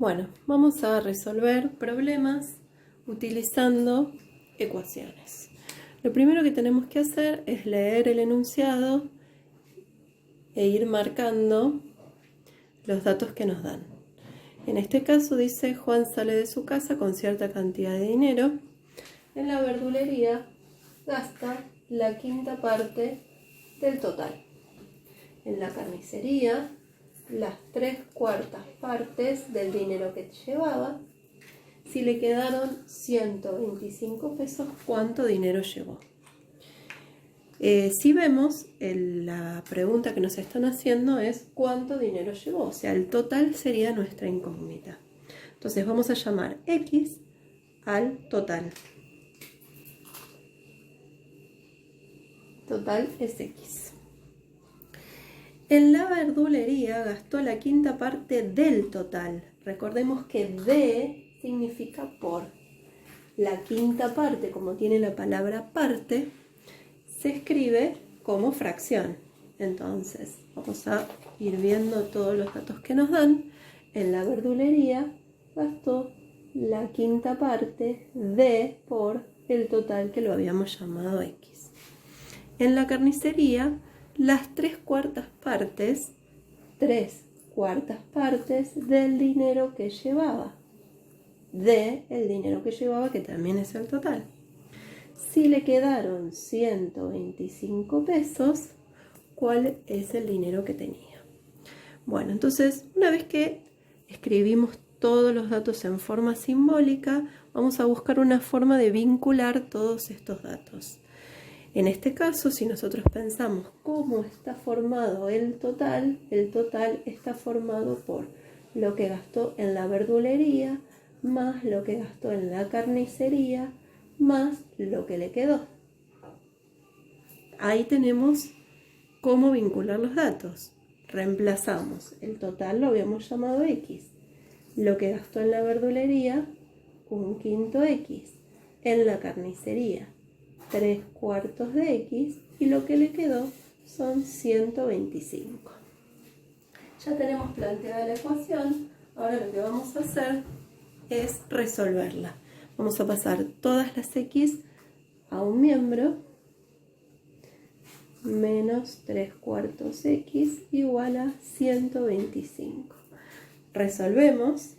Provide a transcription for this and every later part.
Bueno, vamos a resolver problemas utilizando ecuaciones. Lo primero que tenemos que hacer es leer el enunciado e ir marcando los datos que nos dan. En este caso dice: Juan sale de su casa con cierta cantidad de dinero. En la verdulería gasta la quinta parte del total. En la carnicería, las 3/4 partes del dinero que llevaba. Si le quedaron 125 pesos, ¿cuánto dinero llevó? Si vemos, la pregunta que nos están haciendo es ¿cuánto dinero llevó? O sea, el total sería nuestra incógnita. Entonces vamos a llamar X al total. Total es X. En la verdulería gastó la quinta parte del total. Recordemos que de significa por. La quinta parte, como tiene la palabra parte, se escribe como fracción. Entonces, vamos a ir viendo todos los datos que nos dan. En la verdulería gastó la quinta parte de por el total que lo habíamos llamado X. En la carnicería, las 3/4 partes del dinero que llevaba. De el dinero que llevaba, que también es el total. Si le quedaron 125 pesos, ¿cuál es el dinero que tenía? Bueno, entonces, una vez que escribimos todos los datos en forma simbólica, vamos a buscar una forma de vincular todos estos datos. En este caso, si nosotros pensamos cómo está formado el total está formado por lo que gastó en la verdulería, más lo que gastó en la carnicería, más lo que le quedó. Ahí tenemos cómo vincular los datos. Reemplazamos el total, lo habíamos llamado X. Lo que gastó en la verdulería, 1/5 X. En la carnicería, 3/4 de X. Y lo que le quedó son 125. Ya tenemos planteada la ecuación. Ahora lo que vamos a hacer es resolverla. Vamos a pasar todas las X a un miembro. Menos 3/4 X igual a 125. Resolvemos.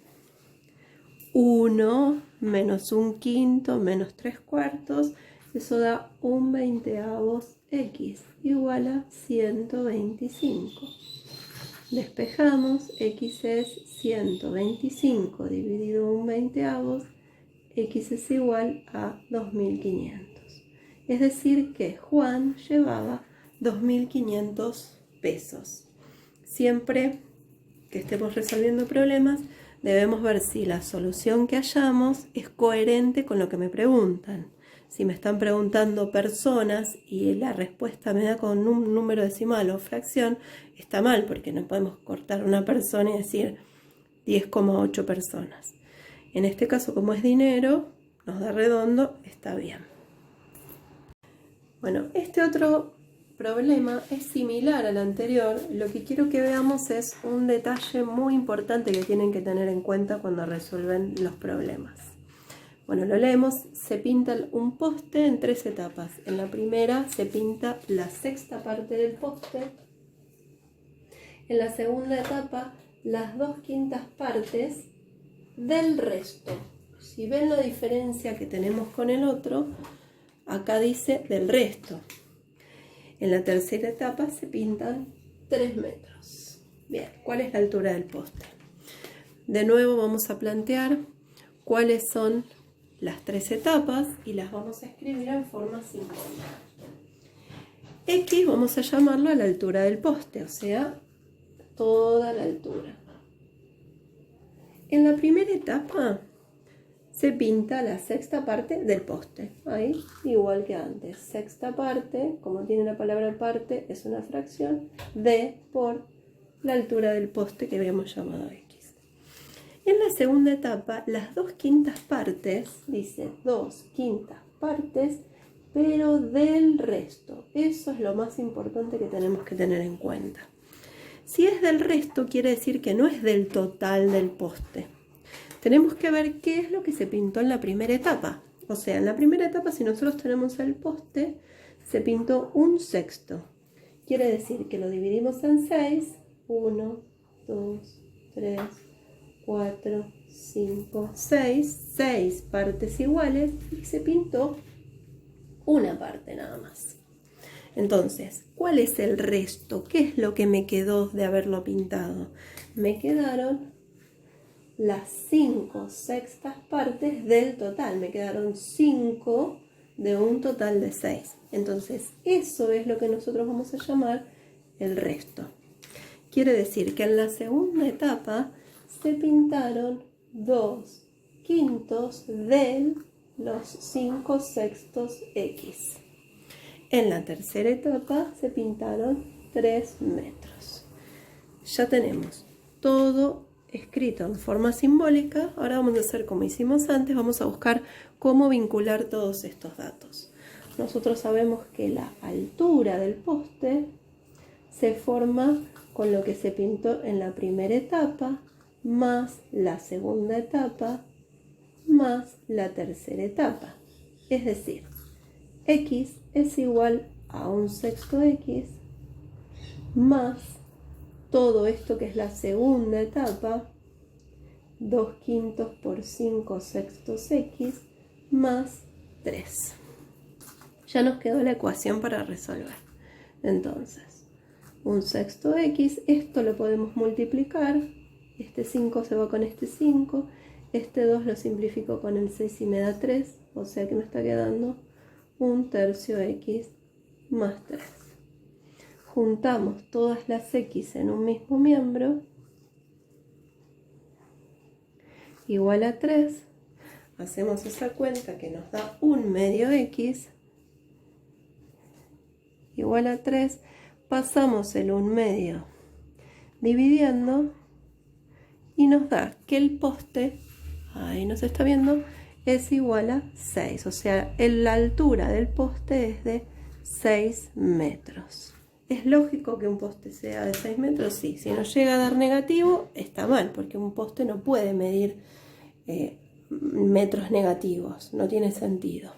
1 menos 1/5 menos 3/4, eso da 1/20 X igual a 125. Despejamos, X es 125 dividido 1/20, X es igual a 2500. Es decir que Juan llevaba 2500 pesos. Siempre que estemos resolviendo problemas, debemos ver si la solución que hallamos es coherente con lo que me preguntan. Si me están preguntando personas y la respuesta me da con un número decimal o fracción, está mal, porque no podemos cortar una persona y decir 10,8 personas. En este caso, como es dinero, nos da redondo, está bien. Bueno, este otro problema es similar al anterior. Lo que quiero que veamos es un detalle muy importante que tienen que tener en cuenta cuando resuelven los problemas. Bueno, lo leemos. Se pinta un poste en 3 etapas. En la primera se pinta la 6ª parte del poste. En la segunda etapa, las 2/5 partes del resto. Si ven la diferencia que tenemos con el otro, acá dice del resto. En la tercera etapa se pintan 3 metros. Bien, ¿cuál es la altura del poste? De nuevo vamos a plantear cuáles son las 3 etapas y las vamos a escribir en forma simbólica. X vamos a llamarlo a la altura del poste, o sea, toda la altura. En la primera etapa se pinta la 6ª parte del poste. Ahí, igual que antes. 6ª parte, como tiene la palabra parte, es una fracción de por la altura del poste que habíamos llamado X. En la segunda etapa, las 2/5 partes, dice 2/5 partes, pero del resto. Eso es lo más importante que tenemos que tener en cuenta. Si es del resto, quiere decir que no es del total del poste. tenemos que ver qué es lo que se pintó en la primera etapa. O sea, en la primera etapa, si nosotros tenemos el poste, se pintó 1/6. Quiere decir que lo dividimos en 6. 1, 2, 3, 4, 5, 6. 6 partes iguales y se pintó una parte nada más. Entonces, ¿cuál es el resto? ¿Qué es lo que me quedó de haberlo pintado? Me quedaron las 5/6 partes del total. Me quedaron 5 de un total de 6. Entonces, eso es lo que nosotros vamos a llamar el resto. Quiere decir que en la segunda etapa se pintaron 2/5 de los 5/6 X. En la tercera etapa se pintaron 3 metros. Ya tenemos todo escrito en forma simbólica. Ahora vamos a hacer como hicimos antes, vamos a buscar cómo vincular todos estos datos. Nosotros sabemos que la altura del poste se forma con lo que se pintó en la primera etapa, más la segunda etapa, más la tercera etapa. Es decir, X es igual a 1/6 X más todo esto que es la segunda etapa, 2/5 por 5/6 X más 3. Ya nos quedó la ecuación para resolver. Entonces, 1/6 X, esto lo podemos multiplicar. Este 5 se va con este 5. Este 2 lo simplifico con el 6 y me da 3. O sea que me está quedando 1/3 X más 3. Juntamos todas las X en un mismo miembro, igual a 3. Hacemos esa cuenta que nos da 1/2 X, igual a 3. Pasamos el 1/2 dividiendo y nos da que el poste, ahí nos está viendo, es igual a 6. O sea, la altura del poste es de 6 metros. ¿Es lógico que un poste sea de 6 metros? Sí. Si nos llega a dar negativo, está mal, porque un poste no puede medir metros negativos. No tiene sentido.